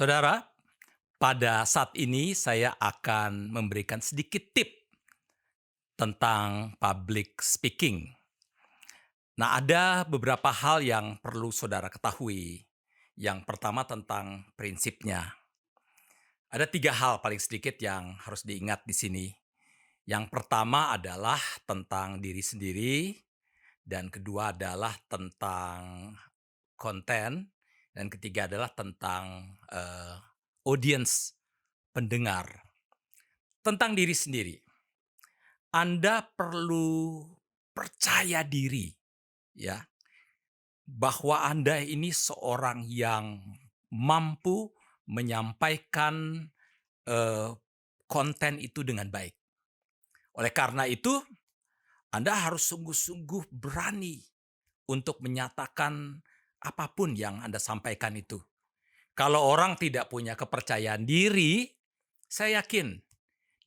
Saudara, pada saat ini saya akan memberikan sedikit tip tentang public speaking. Nah, ada beberapa hal yang perlu saudara ketahui. Yang pertama tentang prinsipnya. Ada 3 hal paling sedikit yang harus diingat di sini. Yang pertama adalah tentang diri sendiri, dan kedua adalah tentang konten, dan ketiga adalah tentang audience, pendengar. Tentang diri sendiri, Anda perlu percaya diri, ya, bahwa Anda ini seorang yang mampu menyampaikan, eee, konten itu dengan baik. Oleh karena itu, Anda harus sungguh-sungguh berani untuk menyatakan apapun yang Anda sampaikan itu. Kalau orang tidak punya kepercayaan diri, saya yakin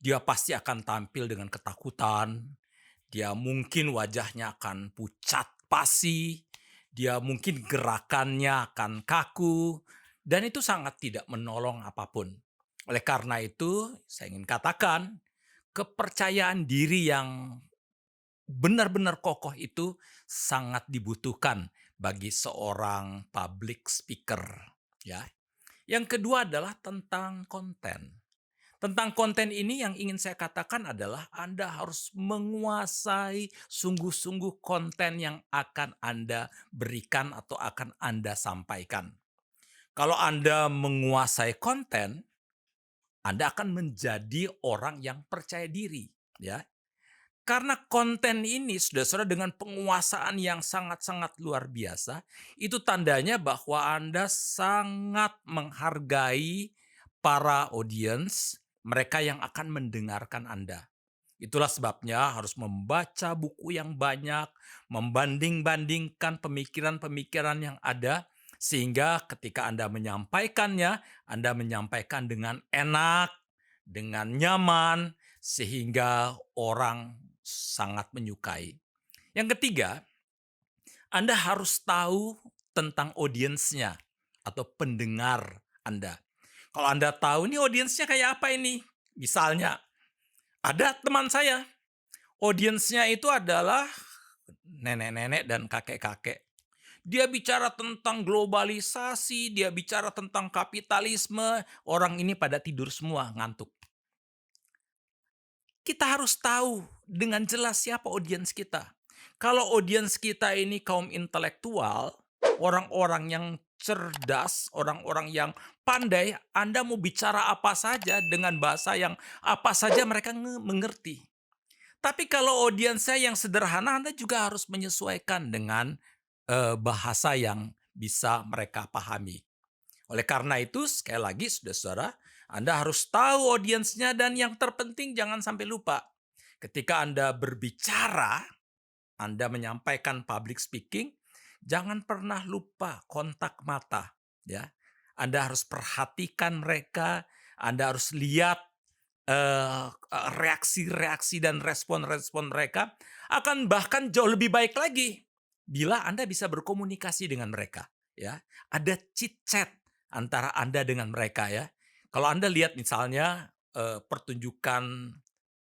dia pasti akan tampil dengan ketakutan, dia mungkin wajahnya akan pucat pasi, dia mungkin gerakannya akan kaku, dan itu sangat tidak menolong apapun. Oleh karena itu, saya ingin katakan, kepercayaan diri yang benar-benar kokoh itu sangat dibutuhkan bagi seorang public speaker, ya. Yang kedua adalah tentang konten. Tentang konten ini yang ingin saya katakan adalah Anda harus menguasai sungguh-sungguh konten yang akan Anda berikan atau akan Anda sampaikan. Kalau Anda menguasai konten, Anda akan menjadi orang yang percaya diri, ya. Karena konten ini saudara-saudara dengan penguasaan yang sangat-sangat luar biasa, itu tandanya bahwa Anda sangat menghargai para audiens, mereka yang akan mendengarkan Anda. Itulah sebabnya harus membaca buku yang banyak, membanding-bandingkan pemikiran-pemikiran yang ada, sehingga ketika Anda menyampaikannya, Anda menyampaikan dengan enak, dengan nyaman, sehingga orang sangat menyukai. Yang ketiga, Anda harus tahu tentang audiensnya atau pendengar Anda. Kalau Anda tahu nih audiensnya kayak apa ini. Misalnya, ada teman saya, audiensnya itu adalah nenek-nenek dan kakek-kakek. Dia bicara tentang globalisasi, dia bicara tentang kapitalisme, orang ini pada tidur semua, ngantuk. Kita harus tahu dengan jelas siapa audiens kita. Kalau audiens kita ini kaum intelektual, orang-orang yang cerdas, orang-orang yang pandai, Anda mau bicara apa saja dengan bahasa yang apa saja mereka mengerti. Tapi kalau audiensnya yang sederhana, Anda juga harus menyesuaikan dengan bahasa yang bisa mereka pahami. Oleh karena itu, sekali lagi saudara-saudara, Anda harus tahu audiensnya dan yang terpenting jangan sampai lupa. Ketika Anda berbicara, Anda menyampaikan public speaking, jangan pernah lupa kontak mata, ya. Anda harus perhatikan mereka, Anda harus lihat reaksi-reaksi dan respon-respon mereka akan bahkan jauh lebih baik lagi bila Anda bisa berkomunikasi dengan mereka, ya. Ada chit chat antara Anda dengan mereka, ya. Kalau Anda lihat misalnya pertunjukan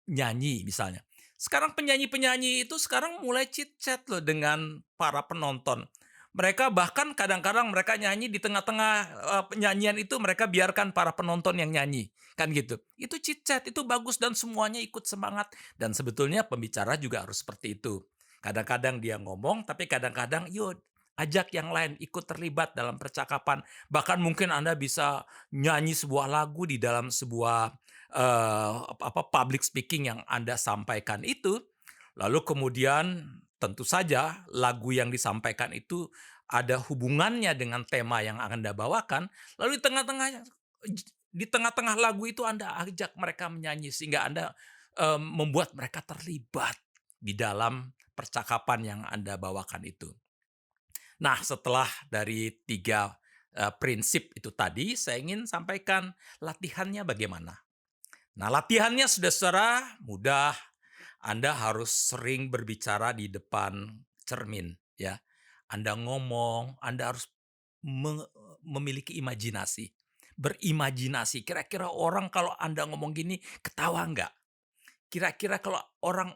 nyanyi misalnya. Sekarang penyanyi-penyanyi itu sekarang mulai chit chat loh dengan para penonton. Mereka bahkan kadang-kadang mereka nyanyi di tengah-tengah penyanyian itu mereka biarkan para penonton yang nyanyi, kan gitu. Itu chit chat, itu bagus dan semuanya ikut semangat dan sebetulnya pembicara juga harus seperti itu. Kadang-kadang dia ngomong tapi kadang-kadang yuk ajak yang lain ikut terlibat dalam percakapan. Bahkan mungkin Anda bisa nyanyi sebuah lagu di dalam sebuah public speaking yang Anda sampaikan itu. Lalu kemudian tentu saja lagu yang disampaikan itu ada hubungannya dengan tema yang Anda bawakan. Lalu di tengah-tengah lagu itu Anda ajak mereka menyanyi sehingga Anda membuat mereka terlibat di dalam percakapan yang Anda bawakan itu. Nah, setelah dari 3 prinsip itu tadi, saya ingin sampaikan latihannya bagaimana. Nah, latihannya saudara-saudara mudah. Anda harus sering berbicara di depan cermin, ya. Anda ngomong, Anda harus memiliki imajinasi. berimajinasi. Kira-kira orang kalau Anda ngomong gini ketawa nggak? Kira-kira kalau orang,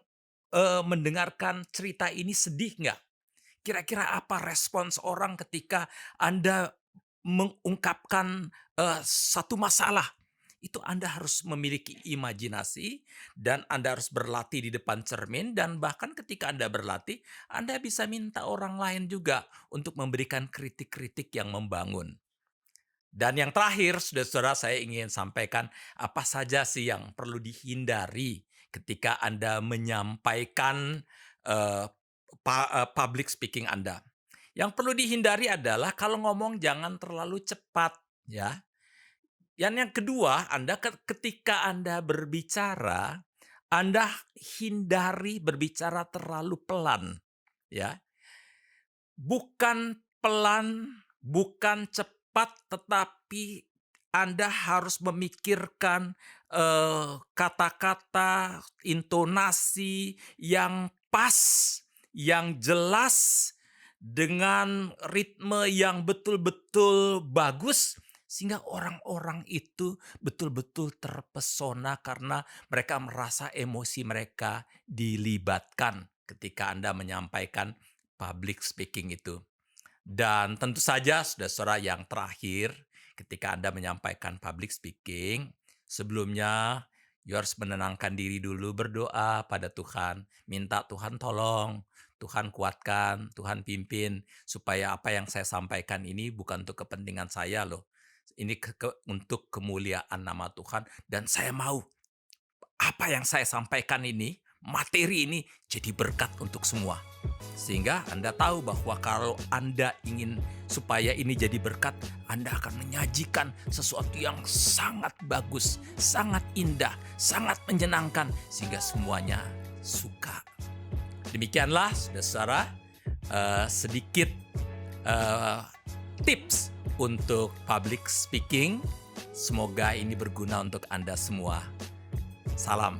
mendengarkan cerita ini sedih nggak? Kira-kira apa respons orang ketika Anda mengungkapkan, satu masalah? Itu Anda harus memiliki imajinasi dan Anda harus berlatih di depan cermin dan bahkan ketika Anda berlatih, Anda bisa minta orang lain juga untuk memberikan kritik-kritik yang membangun. Dan yang terakhir, saudara-saudara, saya ingin sampaikan apa saja sih yang perlu dihindari ketika Anda menyampaikan, eee, public speaking Anda. Yang perlu dihindari adalah kalau ngomong jangan terlalu cepat, ya. Yang kedua, Anda ketika Anda berbicara, Anda hindari berbicara terlalu pelan, ya. Bukan pelan, bukan cepat, tetapi Anda harus memikirkan, kata-kata, intonasi yang pas, yang jelas, dengan ritme yang betul-betul bagus, sehingga orang-orang itu betul-betul terpesona karena mereka merasa emosi mereka dilibatkan ketika Anda menyampaikan public speaking itu. Dan tentu saja saudara-saudara yang terakhir, ketika Anda menyampaikan public speaking, sebelumnya you harus menenangkan diri dulu, berdoa pada Tuhan, minta Tuhan tolong, Tuhan kuatkan, Tuhan pimpin, supaya apa yang saya sampaikan ini bukan untuk kepentingan saya loh. Ini untuk kemuliaan nama Tuhan dan saya mau apa yang saya sampaikan ini, materi ini jadi berkat untuk semua. Sehingga Anda tahu bahwa kalau Anda ingin supaya ini jadi berkat, Anda akan menyajikan sesuatu yang sangat bagus, sangat indah, sangat menyenangkan, sehingga semuanya suka. Demikianlah, saudara-saudara, sedikit tips untuk public speaking. Semoga ini berguna untuk Anda semua. Salam.